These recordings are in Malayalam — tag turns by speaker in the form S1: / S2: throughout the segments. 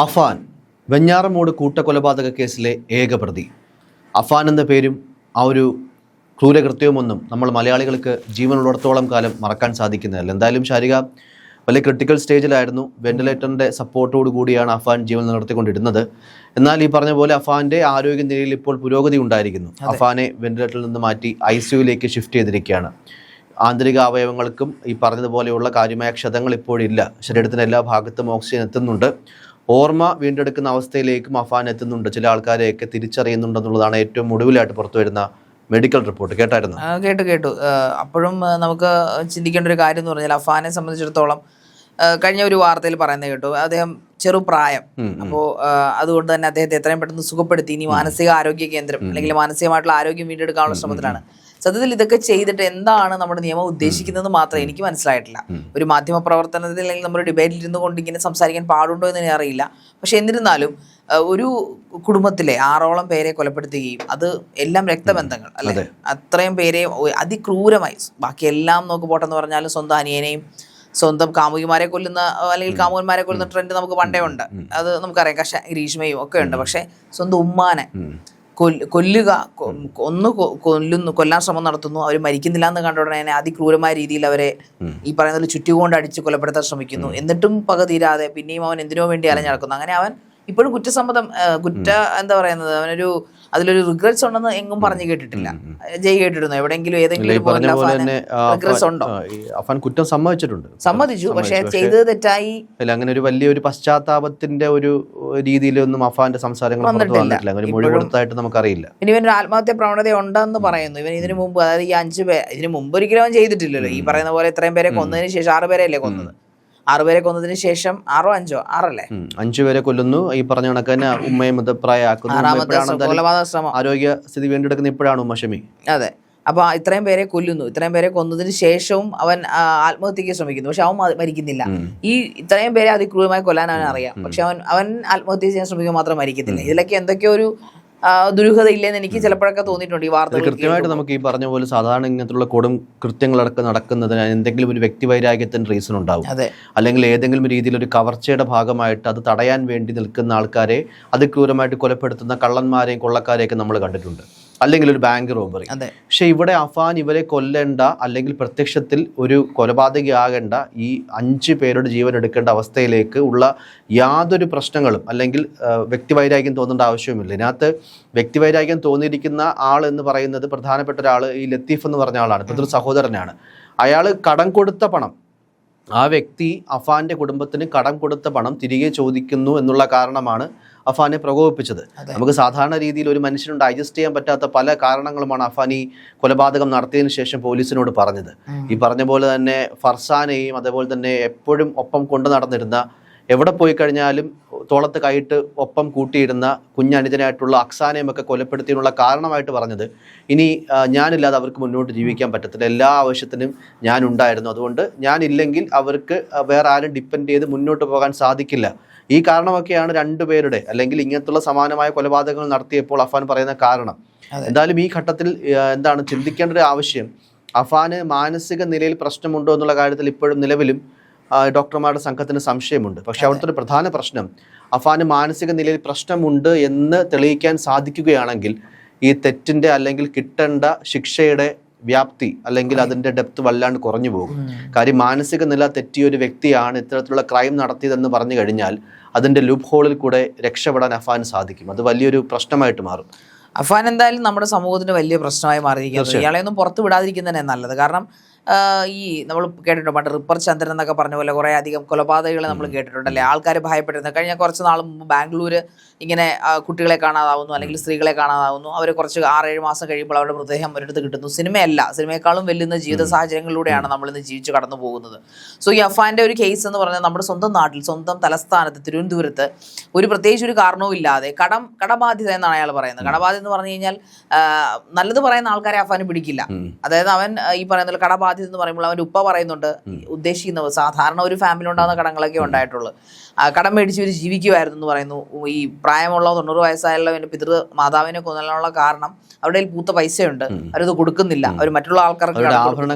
S1: അഫാൻ വെഞ്ഞാറമൂട് കൂട്ടക്കൊലപാതക കേസിലെ ഏക പ്രതി. അഫാൻ എന്ന പേരും ആ ഒരു ക്രൂരകൃത്യവുമൊന്നും നമ്മൾ മലയാളികൾക്ക് ജീവനുള്ളിടത്തോളം കാലം മറക്കാൻ സാധിക്കുന്നതല്ല. എന്തായാലും ശാരിക വലിയ ക്രിട്ടിക്കൽ സ്റ്റേജിലായിരുന്നു. വെന്റിലേറ്ററിൻ്റെ സപ്പോർട്ടോടു കൂടിയാണ് അഫാൻ ജീവൻ നിലനിർത്തിക്കൊണ്ടിരുന്നത്. എന്നാൽ ഈ പറഞ്ഞ പോലെ അഫാൻ്റെ ആരോഗ്യനിലയിൽ ഇപ്പോൾ പുരോഗതി ഉണ്ടായിരിക്കുന്നു. അഫാനെ വെന്റിലേറ്ററിൽ നിന്ന് മാറ്റി ICUയിലേക്ക് ഷിഫ്റ്റ് ചെയ്തിരിക്കുകയാണ്. ആന്തരിക അവയവങ്ങൾക്കും ഈ പറഞ്ഞതുപോലെയുള്ള കാര്യമായ ക്ഷതങ്ങൾ ഇപ്പോഴില്ല. ശരീരത്തിൻ്റെ എല്ലാ ഭാഗത്തും ഓക്സിജൻ എത്തുന്നുണ്ട്. ഓർമ്മ വീണ്ടെടുക്കുന്ന അവസ്ഥയിലേക്കും അഫാൻ എത്തുന്നുണ്ട്. ചില ആൾക്കാരെയൊക്കെ തിരിച്ചറിയുന്നുണ്ടെന്നുള്ളതാണ് ഏറ്റവും ഒടുവിലായിട്ട് പുറത്തു വരുന്ന മെഡിക്കൽ റിപ്പോർട്ട്. കേട്ടായിരുന്നു?
S2: കേട്ടു. അപ്പോഴും നമുക്ക് ചിന്തിക്കേണ്ട ഒരു കാര്യം എന്ന് പറഞ്ഞാൽ അഫാനെ സംബന്ധിച്ചിടത്തോളം കഴിഞ്ഞ ഒരു വാർത്തയിൽ പറയുന്നത് കേട്ടു, അദ്ദേഹം ചെറുപ്രായം. അപ്പോൾ അതുകൊണ്ട് തന്നെ അദ്ദേഹത്തെ എത്രയും പെട്ടെന്ന് സുഖപ്പെടുത്തി ഇനി മാനസിക ആരോഗ്യ കേന്ദ്രം അല്ലെങ്കിൽ മാനസികമായിട്ടുള്ള ആരോഗ്യം വീണ്ടെടുക്കാനുള്ള ശ്രമത്തിലാണ്. സത്യത്തിൽ ഇതൊക്കെ ചെയ്തിട്ട് എന്താണ് നമ്മുടെ നിയമം ഉദ്ദേശിക്കുന്നത് മാത്രമേ എനിക്ക് മനസ്സിലായിട്ടില്ല. ഒരു മാധ്യമ പ്രവർത്തനത്തിൽ അല്ലെങ്കിൽ നമ്മുടെ ഡിബേറ്റിൽ ഇരുന്ന് കൊണ്ട് ഇങ്ങനെ സംസാരിക്കാൻ പാടുണ്ടോ എന്ന് എനിക്ക് അറിയില്ല. പക്ഷെ എന്നിരുന്നാലും ഒരു കുടുംബത്തിലെ 6ഓളം പേരെ കൊലപ്പെടുത്തുകയും അത് എല്ലാം രക്തബന്ധങ്ങൾ അല്ലെ, അത്രയും പേരെ അതിക്രൂരമായി, ബാക്കി എല്ലാം നോക്ക് പോട്ടെന്ന് പറഞ്ഞാലും സ്വന്തം അനിയനെയും സ്വന്തം കാമുകിമാരെ കൊല്ലുന്ന അല്ലെങ്കിൽ കാമുകന്മാരെ കൊല്ലുന്ന ട്രെൻഡ് നമുക്ക് പണ്ടേ ഉണ്ട്. അത് നമുക്കറിയാം, ഗ്രീഷ്മയും ഒക്കെ ഉണ്ട്. പക്ഷെ സ്വന്തം ഉമ്മാനെ കൊല്ലുക, കൊല്ലാൻ ശ്രമം നടത്തുന്നു, അവർ മരിക്കുന്നില്ല എന്ന് കണ്ട ഉടനെ അതിക്രൂരമായ രീതിയിൽ അവരെ ഈ പറയുന്നത് ചുറ്റുകൊണ്ട് അടിച്ച് കൊലപ്പെടുത്താൻ ശ്രമിക്കുന്നു. എന്നിട്ടും പക തീരാതെ പിന്നെയും അവൻ എന്തിനോ വേണ്ടി അലഞ്ഞു നടക്കുന്നു. അങ്ങനെ അവൻ ഇപ്പോഴും കുറ്റസമ്മതം എന്താ പറയുന്നത്, അവനൊരു അതിലൊരു റിഗ്രറ്റ്സ് ഉണ്ടെന്ന് എങ്ങും പറഞ്ഞു കേട്ടിട്ടില്ല. ജയ് കേട്ടിരുന്നു എവിടെയെങ്കിലും ഏതെങ്കിലും റിഗ്രറ്റ്സ് ഉണ്ടോ?
S1: അഫാൻ കുറ്റം സമ്മതിച്ചു,
S2: പക്ഷെ ചെയ്തത് തെറ്റായി.
S1: അങ്ങനെ ഒരു വലിയൊരു പശ്ചാത്താപത്തിന്റെ ഒരു രീതിയിലൊന്നും അഫാന്റെ സംസാരങ്ങൾ വന്നിട്ടില്ല. മൊഴി കൊടുത്തായിട്ട് നമുക്കറിയില്ല.
S2: ഇനി ഇവനൊരു ആത്മഹത്യാ പ്രവണത ഉണ്ടെന്ന് പറയുന്നു. ഇവൻ ഇതിനു മുമ്പ്, അതായത് ഈ 5 പേര് ഇതിനു മുമ്പ് ഒരിക്കലും അവൻ ചെയ്തിട്ടില്ലല്ലോ. ഈ പറയുന്ന പോലെ ഇത്രയും പേരെ കൊന്നതിന് ശേഷം 6 പേരെയല്ലേ കൊന്നത്. 6 പേരെ കൊന്നതിന് ശേഷം 6
S1: പേരെ കൊല്ലുന്നു. ഈ പറഞ്ഞ കണക്ക് തന്നെ ഉമ്മയെ മൃതപ്രായമാക്കുന്നു. ആരോഗ്യ സ്ഥിതി വീണ്ടെടുക്കുന്ന ഇപ്പോഴാണ് ഉമ്മ.
S2: അതെ. അപ്പൊ ഇത്രയും പേരെ കൊല്ലുന്നു. ഇത്രയും പേരെ കൊന്നതിന് ശേഷവും അവൻ ആത്മഹത്യക്ക് ശ്രമിക്കുന്നു. പക്ഷെ അവൻ മരിക്കുന്നില്ല. ഈ ഇത്രയും പേരെ അതിക്രൂരമായി കൊല്ലാൻ അവൻ അറിയാം. പക്ഷെ അവൻ ആത്മഹത്യ ചെയ്യാൻ ശ്രമിക്കുക മാത്രം മരിക്കത്തില്ല. ഇതിലൊക്കെ എന്തൊക്കെയോ ഒരു ദുരൂഹത ഇല്ലെന്ന് എനിക്ക് ചിലപ്പോഴൊക്കെ തോന്നിയിട്ടുണ്ട് ഈ വാർത്ത.
S1: കൃത്യമായിട്ട് നമുക്ക് ഈ പറഞ്ഞ പോലെ സാധാരണ ഇങ്ങനത്തുള്ള കൊടും കൃത്യങ്ങളടക്കം നടക്കുന്നതിന് എന്തെങ്കിലും ഒരു വ്യക്തിവൈരാഗ്യത്തിന് റീസൺ ഉണ്ടാവും. അല്ലെങ്കിൽ ഏതെങ്കിലും രീതിയിൽ ഒരു കവർച്ചയുടെ ഭാഗമായിട്ട് അത് തടയാൻ വേണ്ടി നിൽക്കുന്ന ആൾക്കാരെ അതിക്രൂരമായിട്ട് കൊലപ്പെടുത്തുന്ന കള്ളന്മാരെയും കൊള്ളക്കാരെയൊക്കെ നമ്മൾ കണ്ടിട്ടുണ്ട്. അല്ലെങ്കിൽ ഒരു ബാങ്ക് റോബറി. പക്ഷെ ഇവിടെ അഫാൻ ഇവരെ കൊല്ലേണ്ട അല്ലെങ്കിൽ പ്രത്യക്ഷത്തിൽ ഒരു കൊലപാതകയാകേണ്ട ഈ 5 പേരുടെ ജീവൻ എടുക്കേണ്ട അവസ്ഥയിലേക്ക് ഉള്ള യാതൊരു പ്രശ്നങ്ങളും അല്ലെങ്കിൽ വ്യക്തിവൈരാഗ്യം തോന്നേണ്ട ആവശ്യവുമില്ല. ഇതിനകത്ത് വ്യക്തിവൈരാഗ്യം തോന്നിയിരിക്കുന്ന ആൾ എന്ന് പറയുന്നത് പ്രധാനപ്പെട്ട ഒരാൾ ഈ ലത്തീഫ് എന്ന് പറഞ്ഞ ആളാണ്. പിതൃ സഹോദരനാണ്. അയാൾ കടം കൊടുത്ത പണം, ആ വ്യക്തി അഫാന്റെ കുടുംബത്തിന് കടം കൊടുത്ത പണം തിരികെ ചോദിക്കുന്നു എന്നുള്ള കാരണമാണ് അഫാനെ പ്രകോപിപ്പിച്ചത്. നമുക്ക് സാധാരണ രീതിയിൽ ഒരു മനുഷ്യന് ഡൈജസ്റ്റ് ചെയ്യാൻ പറ്റാത്ത പല കാരണങ്ങളുമാണ് അഫാൻ ഈ കൊലപാതകം നടത്തിയതിനു ശേഷം പോലീസിനോട് പറഞ്ഞത്. ഈ പറഞ്ഞ പോലെ തന്നെ ഫർസാനെയും അതേപോലെ തന്നെ എപ്പോഴും ഒപ്പം കൊണ്ടു നടന്നിരുന്ന, എവിടെ പോയി കഴിഞ്ഞാലും തോളത്ത് കൈയിട്ട് ഒപ്പം കൂട്ടിയിരുന്ന കുഞ്ഞനുജനായിട്ടുള്ള അക്സാനെയും ഒക്കെ കൊലപ്പെടുത്തിയുള്ള കാരണമായിട്ട് പറഞ്ഞത്, ഇനി ഞാനില്ലാതെ അവർക്ക് മുന്നോട്ട് ജീവിക്കാൻ പറ്റത്തില്ല, എല്ലാ ആവശ്യത്തിനും ഞാൻ ഉണ്ടായിരുന്നു, അതുകൊണ്ട് ഞാനില്ലെങ്കിൽ അവർക്ക് വേറെ ആരും ഡിപ്പെൻഡ് ചെയ്ത് മുന്നോട്ട് പോകാൻ സാധിക്കില്ല. ഈ കാരണമൊക്കെയാണ് 2 പേരുടെ അല്ലെങ്കിൽ ഇങ്ങനത്തുള്ള സമാനമായ കൊലപാതകങ്ങൾ നടത്തിയപ്പോൾ അഫാൻ പറയുന്ന കാരണം. എന്തായാലും ഈ ഘട്ടത്തിൽ എന്താണ് ചിന്തിക്കേണ്ട ഒരു ആവശ്യം, അഫാന് മാനസിക നിലയിൽ പ്രശ്നമുണ്ടോ എന്നുള്ള കാര്യത്തിൽ ഇപ്പോഴും നിലവിലും ഡോക്ടർമാരുടെ സംഘത്തിന് സംശയമുണ്ട്. പക്ഷെ അവിടുത്തെ ഒരു പ്രധാന പ്രശ്നം, അഫാന് മാനസിക നിലയിൽ പ്രശ്നമുണ്ട് എന്ന് തെളിയിക്കാൻ സാധിക്കുകയാണെങ്കിൽ ഈ തെറ്റിൻ്റെ അല്ലെങ്കിൽ കിട്ടേണ്ട ശിക്ഷയുടെ വ്യാപ്തി അല്ലെങ്കിൽ അതിൻ്റെ ഡെപ്ത് വല്ലാണ്ട് കുറഞ്ഞു പോകും. കാര്യം മാനസിക നില തെറ്റിയ ഒരു വ്യക്തിയാണ് ഇത്തരത്തിലുള്ള ക്രൈം നടത്തിയതെന്ന് പറഞ്ഞു കഴിഞ്ഞാൽ അതിൻ്റെ ലൂപ്പ് ഹോളിൽ കൂടെ രക്ഷപ്പെടാൻ അഫാന് സാധിക്കും. അത് വലിയൊരു പ്രശ്നമായിട്ട് മാറും.
S2: അഫാൻ എന്തായാലും നമ്മുടെ സമൂഹത്തിന് വലിയ പ്രശ്നമായി മാറിയിരിക്കുന്നത്. ഇയാളെയൊന്നും പുറത്ത് വിടാതിരിക്കുന്നതന്നെ നല്ലത്. കാരണം ഈ നമ്മൾ കേട്ടിട്ടുണ്ട് പണ്ട് റിപ്പർ ചന്ദ്രൻ എന്നൊക്കെ പറഞ്ഞ പോലെ കുറേ അധികം കൊലപാതകങ്ങളെ നമ്മൾ കേട്ടിട്ടുണ്ടല്ലേ. ആൾക്കാർ ഭയപ്പെട്ടിരുന്നത് കഴിഞ്ഞ കുറച്ച് നാൾ മുമ്പ് ബാംഗ്ലൂർ ഇങ്ങനെ കുട്ടികളെ കാണാതാവുന്നു അല്ലെങ്കിൽ സ്ത്രീകളെ കാണാതാവുന്നു. അവർ കുറച്ച് 6-7 മാസം കഴിയുമ്പോൾ അവരുടെ മൃതദേഹം ഒരിടത്ത് കിട്ടുന്നു. സിനിമയെക്കാളും വെല്ലുന്ന ജീവിത സാഹചര്യങ്ങളിലൂടെയാണ് നമ്മളിന്ന് ജീവിച്ച് കടന്നു പോകുന്നത്. സോ ഈ അഫാൻ്റെ ഒരു കേസ് എന്ന് പറഞ്ഞാൽ നമ്മുടെ സ്വന്തം നാട്ടിൽ, സ്വന്തം തലസ്ഥാനത്ത് തിരുവനന്തപുരത്ത് ഒരു പ്രത്യേകിച്ച് ഒരു കാരണവും ഇല്ലാതെ കടബാധ്യത എന്നാണ് അയാൾ പറയുന്നത്. കടബാധ്യത എന്ന് പറഞ്ഞു കഴിഞ്ഞാൽ നല്ലത് പറയുന്ന ആൾക്കാരെ അഫാന് പിടിക്കില്ല. അതായത് അവൻ ഈ പറയുന്ന കടബാധ്യത എന്ന് പറയുമ്പോൾ അവൻ്റെ ഉപ്പ പറയുന്നുണ്ട്, ഉദ്ദേശിക്കുന്നത് സാധാരണ ഒരു ഫാമിലി ഉണ്ടാകുന്ന കടങ്ങളൊക്കെ ഉണ്ടായിട്ടുള്ളൂ. കടം മേടിച്ച് ഇവർ ജീവിക്കുമായിരുന്നു എന്ന് പറയുന്നു. ഈ പ്രായമുള്ള 90 വയസ്സായുള്ള എൻ്റെ മാതാവിനെ കൊല്ലാനുള്ള കാരണം അവരുടെ പൂത്ത പൈസയുണ്ട്, അവരത് കൊടുക്കുന്നില്ല. അവർ മറ്റുള്ള ആൾക്കാർക്ക്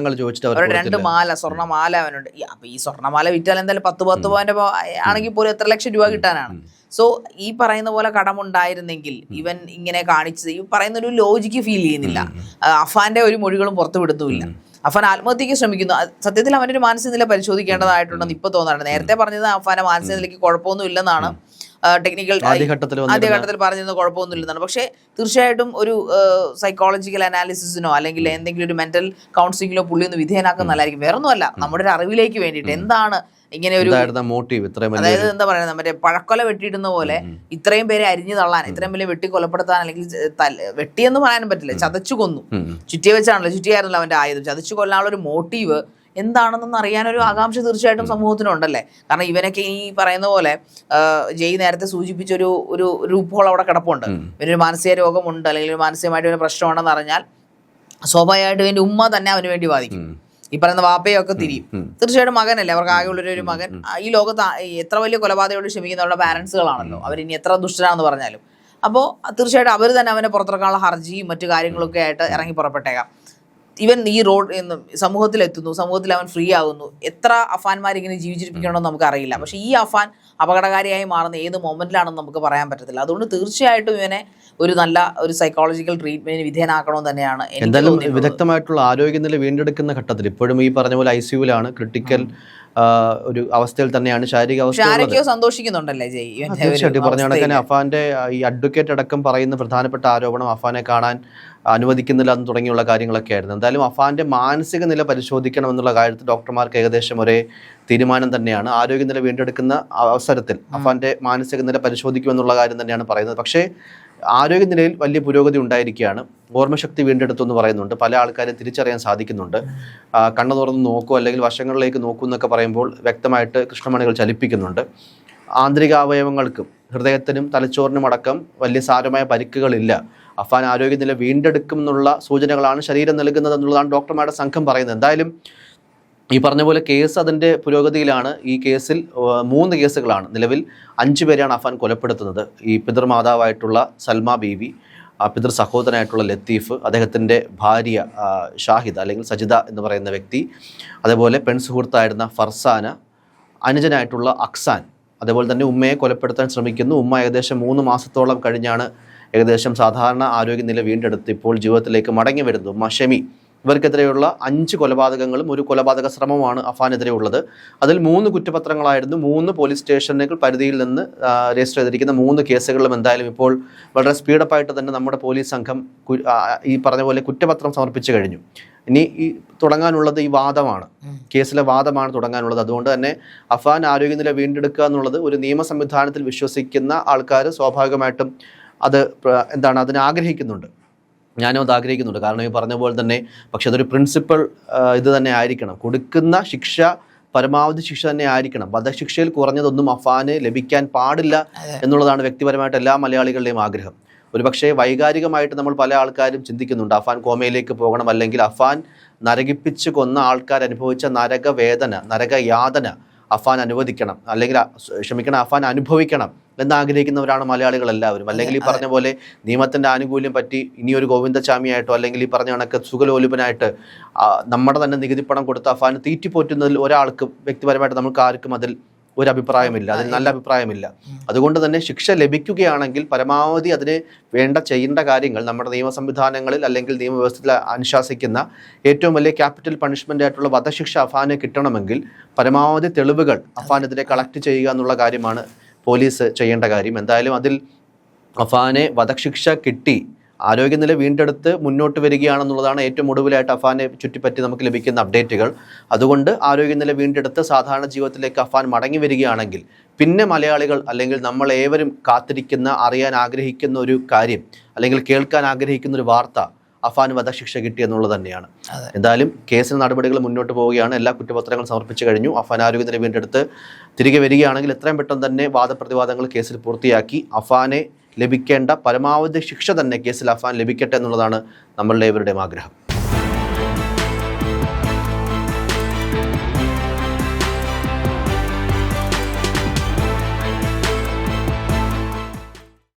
S2: അവരുടെ 2 മാല, സ്വർണ്ണമാല അവനുണ്ട്. അപ്പൊ ഈ സ്വർണ്ണമാല വിറ്റാൽ എന്തായാലും 10 പവന്റെ ആണെങ്കിൽ പോലും എത്ര ലക്ഷം രൂപ കിട്ടാനാണ്. സോ ഈ പറയുന്ന പോലെ കടമുണ്ടായിരുന്നെങ്കിൽ ഇവൻ ഇങ്ങനെ കാണിച്ചത്, ഈ പറയുന്ന ഒരു ലോജിക്ക് ഫീൽ ചെയ്യുന്നില്ല. അഫാന്റെ ഒരു മൊഴികളും പുറത്തു വിടുന്നുമില്ല. അഫാൻ ആത്മഹത്യക്ക് ശ്രമിക്കുന്നു. സത്യത്തിൽ അവനൊരു മാനസിക നില പരിശോധിക്കേണ്ടതായിട്ടുണ്ടെന്ന് ഇപ്പൊ തോന്നാറുണ്ട്. നേരത്തെ പറഞ്ഞത് അഫാന്റെ മാനസിക നിലയ്ക്ക് കുഴപ്പമൊന്നും ഇല്ലെന്നാണ്, ടെക്നിക്കൽ ആദ്യഘട്ടത്തിൽ പറഞ്ഞിരുന്നത് കുഴപ്പമൊന്നുമില്ലെന്നാണ്. പക്ഷേ തീർച്ചയായിട്ടും ഒരു സൈക്കോളജിക്കൽ അനാലിസിസിനോ അല്ലെങ്കിൽ എന്തെങ്കിലും ഒരു മെന്റൽ കൗൺസിലിങ്ങിലോ പുള്ളി ഒന്ന് വിധേയനാക്കുന്ന നല്ലതായിരിക്കും. വേറൊന്നുമല്ല, നമ്മുടെ ഒരു അറിവിലേക്ക് വേണ്ടിയിട്ട് എന്താണ് ഇങ്ങനെ ഒരു മോട്ടീവ്, അതായത് എന്താ പറയുക, മറ്റേ പഴക്കൊല വെട്ടിയിടുന്ന പോലെ ഇത്രയും പേരെ അരിഞ്ഞു തള്ളാൻ, ഇത്രയും പേരെ വെട്ടി കൊലപ്പെടുത്താൻ, അല്ലെങ്കിൽ വെട്ടിയെന്ന് പറയാനും പറ്റില്ല, ചതച്ചു കൊന്നു, ചുറ്റിയെ വെച്ചാണല്ലോ, ചുറ്റിയായിരുന്നല്ലോ അവന്റെ ആയുധം, ചതച്ചു കൊല്ലാനുള്ള ഒരു മോട്ടീവ് എന്താണെന്നൊന്ന് അറിയാനൊരു ആകാംക്ഷ തീർച്ചയായിട്ടും സമൂഹത്തിനുണ്ടല്ലേ. കാരണം ഇവനൊക്കെ ഈ പറയുന്ന പോലെ ജയ് നേരത്തെ സൂചിപ്പിച്ച ഒരു ലൂപ്പ് ഹോൾ അവിടെ കിടപ്പുണ്ട്. ഇവനൊരു മാനസിക രോഗമുണ്ട് അല്ലെങ്കിൽ ഒരു മാനസികമായിട്ട് ഒരു പ്രശ്നമുണ്ടെന്ന് അറിഞ്ഞാൽ സ്വാഭാവികമായിട്ടും ഇവന്റെ ഉമ്മ തന്നെ അവന് വേണ്ടി വാദിക്കും. ഈ പറയുന്ന വാപ്പയൊക്കെ തിരിയും. തീർച്ചയായിട്ടും മകനല്ലേ, അവർക്ക് ആകെയുള്ളൊരു മകൻ. ഈ ലോകത്ത് എത്ര വലിയ കൊലപാതകയോട് ക്ഷമിക്കുന്ന അവരുടെ പാരന്റ്സുകളാണല്ലോ, അവരിനി എത്ര ദുഷ്ടരാണെന്ന് പറഞ്ഞാലും. അപ്പോൾ തീർച്ചയായിട്ടും അവർ തന്നെ അവനെ പുറത്തിറക്കാനുള്ള ഹർജിയും മറ്റു കാര്യങ്ങളൊക്കെ ആയിട്ട് ഇറങ്ങി പുറപ്പെട്ടേക്കാം. ഇവൻ ഈ സമൂഹത്തിലെത്തുന്നു, സമൂഹത്തിൽ അവൻ ഫ്രീ ആകുന്നു. എത്ര അഫാൻമാർ ഇങ്ങനെ ജീവിച്ചിരിപ്പിക്കണമെന്ന് നമുക്ക് അറിയില്ല. പക്ഷെ ഈ അഫാൻ അപകടകാരിയായി മാറുന്ന ഏത് മൊമെന്റിലാണെന്ന് നമുക്ക് പറയാൻ പറ്റത്തില്ല. അതുകൊണ്ട് തീർച്ചയായിട്ടും ഇവനെ ഒരു നല്ല ഒരു സൈക്കോളജിക്കൽ ട്രീറ്റ്മെന്റിന് വിധേയനാക്കണമെന്ന് തന്നെയാണ്
S1: എന്തായാലും വിദഗ്ധമായിട്ടുള്ള ആരോഗ്യനില വീണ്ടെടുക്കുന്ന ഘട്ടത്തിൽ ഇപ്പോഴും ഈ പറഞ്ഞ പോലെ ICUവിലാണ്, ക്രിട്ടിക്കൽ ഒരു അവസ്ഥയിൽ തന്നെയാണ്.
S2: ശാരീരിക സന്തോഷിക്കുന്നുണ്ടല്ലേ ജയ്?
S1: തീർച്ചയായിട്ടും പറഞ്ഞ കണക്കിന് അഫാന്റെ ഈ അഡ്വക്കേറ്റ് അടക്കം പറയുന്ന പ്രധാനപ്പെട്ട ആരോപണം അഫാനെ കാണാൻ അനുവദിക്കുന്നില്ല എന്ന് തുടങ്ങിയുള്ള കാര്യങ്ങളൊക്കെ ആയിരുന്നു. എന്തായാലും അഫാന്റെ മാനസിക നില പരിശോധിക്കണം എന്നുള്ള കാര്യത്തിൽ ഡോക്ടർമാർക്ക് ഏകദേശം ഒരേ തീരുമാനം തന്നെയാണ്. ആരോഗ്യനില വീണ്ടെടുക്കുന്ന അവസരത്തിൽ അഫാന്റെ മാനസിക നില പരിശോധിക്കുമെന്നുള്ള കാര്യം തന്നെയാണ് പറയുന്നത്. പക്ഷേ ആരോഗ്യനിലയിൽ വലിയ പുരോഗതി ഉണ്ടായിരിക്കുകയാണ്. ഓർമ്മശക്തി വീണ്ടെടുത്തു എന്ന് പറയുന്നുണ്ട്. പല ആൾക്കാരും തിരിച്ചറിയാൻ സാധിക്കുന്നുണ്ട്. കണ്ണു തുറന്ന് നോക്കൂ അല്ലെങ്കിൽ വശങ്ങളിലേക്ക് നോക്കൂ എന്നൊക്കെ പറയുമ്പോൾ വ്യക്തമായിട്ട് കൃഷ്ണമണികൾ ചലിപ്പിക്കുന്നുണ്ട്. ആന്തരിക അവയവങ്ങൾക്കും ഹൃദയത്തിനും തലച്ചോറിനും അടക്കം വലിയ സാരമായ പരിക്കുകളില്ല. അഫാൻ ആരോഗ്യനില വീണ്ടെടുക്കും എന്നുള്ള സൂചനകളാണ് ശരീരം നൽകുന്നത് എന്നുള്ളതാണ് ഡോക്ടർമാരുടെ സംഘം പറയുന്നത്. എന്തായാലും ഈ പറഞ്ഞ പോലെ കേസ് അതിൻ്റെ പുരോഗതിയിലാണ്. ഈ കേസിൽ 3 കേസുകളാണ്. നിലവിൽ 5 പേരെയാണ് അഫാൻ കൊലപ്പെടുത്തുന്നത്. ഈ പിതൃമാതാവായിട്ടുള്ള സൽമ ബീവി, പിതൃ സഹോദരനായിട്ടുള്ള ലത്തീഫ്, അദ്ദേഹത്തിൻ്റെ ഭാര്യ ഷാഹിദ അല്ലെങ്കിൽ സജിദ എന്ന് പറയുന്ന വ്യക്തി, അതേപോലെ പെൺസുഹൃത്തായിരുന്ന ഫർസാന, അനുജനായിട്ടുള്ള അക്സാൻ, അതേപോലെ തന്നെ ഉമ്മയെ കൊലപ്പെടുത്താൻ ശ്രമിക്കുന്നു. ഉമ്മ ഏകദേശം 3 മാസത്തോളം കഴിഞ്ഞാണ് ഏകദേശം സാധാരണ ആരോഗ്യനില വീണ്ടെടുത്ത് ഇപ്പോൾ ജീവിതത്തിലേക്ക് മടങ്ങി വരുന്നു. ഉമ്മ ഷെമി, ഇവർക്കെതിരെയുള്ള 5 കൊലപാതകങ്ങളും 1 കൊലപാതക ശ്രമമാണ് അഫാനെതിരെ ഉള്ളത്. അതിൽ 3 കുറ്റപത്രങ്ങളായിരുന്നു. 3 പോലീസ് സ്റ്റേഷനുകൾ പരിധിയിൽ നിന്ന് രജിസ്റ്റർ ചെയ്തിരിക്കുന്ന 3 കേസുകളിലും എന്തായാലും ഇപ്പോൾ വളരെ സ്പീഡപ്പായിട്ട് തന്നെ നമ്മുടെ പോലീസ് സംഘം ഈ പറഞ്ഞ പോലെ കുറ്റപത്രം സമർപ്പിച്ചു കഴിഞ്ഞു. ഇനി ഈ തുടങ്ങാനുള്ളത് ഈ വാദമാണ്, കേസിലെ വാദമാണ് തുടങ്ങാനുള്ളത്. അതുകൊണ്ട് തന്നെ അഫാൻ ആരോഗ്യനില വീണ്ടെടുക്കുക എന്നുള്ളത് ഒരു നിയമ സംവിധാനത്തിൽ വിശ്വസിക്കുന്ന ആൾക്കാർ സ്വാഭാവികമായിട്ടും അതിനെ ആഗ്രഹിക്കുന്നുണ്ട്. ഞാനും അത് ആഗ്രഹിക്കുന്നുണ്ട്. കാരണം ഈ പറഞ്ഞ പോലെ തന്നെ പക്ഷെ അതൊരു പ്രിൻസിപ്പൽ ഇത് തന്നെ ആയിരിക്കണം. കൊടുക്കുന്ന ശിക്ഷ പരമാവധി ശിക്ഷ തന്നെ ആയിരിക്കണം. വധശിക്ഷയിൽ കുറഞ്ഞതൊന്നും അഫാന് ലഭിക്കാൻ പാടില്ല എന്നുള്ളതാണ് വ്യക്തിപരമായിട്ട് എല്ലാ മലയാളികളുടെയും ആഗ്രഹം. ഒരുപക്ഷെ വൈകാരികമായിട്ട് നമ്മൾ പല ആൾക്കാരും ചിന്തിക്കുന്നുണ്ട് അഫാൻ കോമയിലേക്ക് പോകണം, അല്ലെങ്കിൽ അഫാൻ നരകിപ്പിച്ച് കൊന്ന ആൾക്കാർ അനുഭവിച്ച നരകവേദന, നരകയാതന അഫാൻ അനുവദിക്കണം, അല്ലെങ്കിൽ അഫാൻ അനുഭവിക്കണം എന്നാഗ്രഹിക്കുന്നവരാണ് മലയാളികൾ എല്ലാവരും. അല്ലെങ്കിൽ ഈ പറഞ്ഞ പോലെ നിയമത്തിൻ്റെ ആനുകൂല്യം പറ്റി ഇനിയൊരു ഗോവിന്ദചാമിയായിട്ടോ അല്ലെങ്കിൽ ഈ പറഞ്ഞ കണക്ക് സുഖലോലുപനായിട്ട് നമ്മുടെ തന്നെ നികുതി പണം കൊടുത്ത് അഫാന് തീറ്റിപ്പോറ്റുന്നതിൽ ഒരാൾക്കും വ്യക്തിപരമായിട്ട് നമുക്ക് ആർക്കും അതിൽ ഒരു അഭിപ്രായമില്ല, അതിൽ നല്ല അഭിപ്രായമില്ല. അതുകൊണ്ട് തന്നെ ശിക്ഷ ലഭിക്കുകയാണെങ്കിൽ പരമാവധി അതിന് ചെയ്യേണ്ട കാര്യങ്ങൾ നമ്മുടെ നിയമ സംവിധാനങ്ങളിൽ അല്ലെങ്കിൽ നിയമവ്യവസ്ഥയിൽ അനുശാസിക്കുന്ന ഏറ്റവും വലിയ ക്യാപിറ്റൽ പണിഷ്മെൻ്റ് ആയിട്ടുള്ള വധശിക്ഷ അഫാന് കിട്ടണമെങ്കിൽ പരമാവധി തെളിവുകൾ അഫാനെതിരെ കളക്ട് ചെയ്യുക എന്നുള്ള കാര്യമാണ് പോലീസ് ചെയ്യേണ്ട കാര്യം. എന്തായാലും അതിൽ അഫാനെ വധശിക്ഷ കിട്ടി ആരോഗ്യനില വീണ്ടെടുത്ത് മുന്നോട്ട് വരികയാണെന്നുള്ളതാണ് ഏറ്റവും ഒടുവിലായിട്ട് അഫാനെ ചുറ്റിപ്പറ്റി നമുക്ക് ലഭിക്കുന്ന അപ്ഡേറ്റുകൾ. അതുകൊണ്ട് ആരോഗ്യനില വീണ്ടെടുത്ത് സാധാരണ ജീവിതത്തിലേക്ക് അഫാൻ മടങ്ങി വരികയാണെങ്കിൽ പിന്നെ മലയാളികൾ അല്ലെങ്കിൽ നമ്മൾ ഏവരും കാത്തിരിക്കുന്ന, അറിയാൻ ആഗ്രഹിക്കുന്ന ഒരു കാര്യം അല്ലെങ്കിൽ കേൾക്കാൻ ആഗ്രഹിക്കുന്ന ഒരു വാർത്ത അഫാൻ വധശിക്ഷ കിട്ടി എന്നുള്ളത് തന്നെയാണ്. എന്തായാലും കേസിന് നടപടികൾ മുന്നോട്ട് പോവുകയാണ്. എല്ലാ കുറ്റപത്രങ്ങളും സമർപ്പിച്ചു കഴിഞ്ഞു. അഫാൻ ആരോഗ്യനില വീണ്ടെടുത്ത് തിരികെ വരികയാണെങ്കിൽ എത്രയും പെട്ടെന്ന് തന്നെ വാദപ്രതിവാദങ്ങൾ കേസിൽ പൂർത്തിയാക്കി അഫാനെ ലഭിക്കേണ്ട പരമാവധി ശിക്ഷ തന്നെ കേസിൽ അഫാൻ ലഭിക്കട്ടെ എന്നുള്ളതാണ് നമ്മളുടെ ഏവരുടെയും ആഗ്രഹം.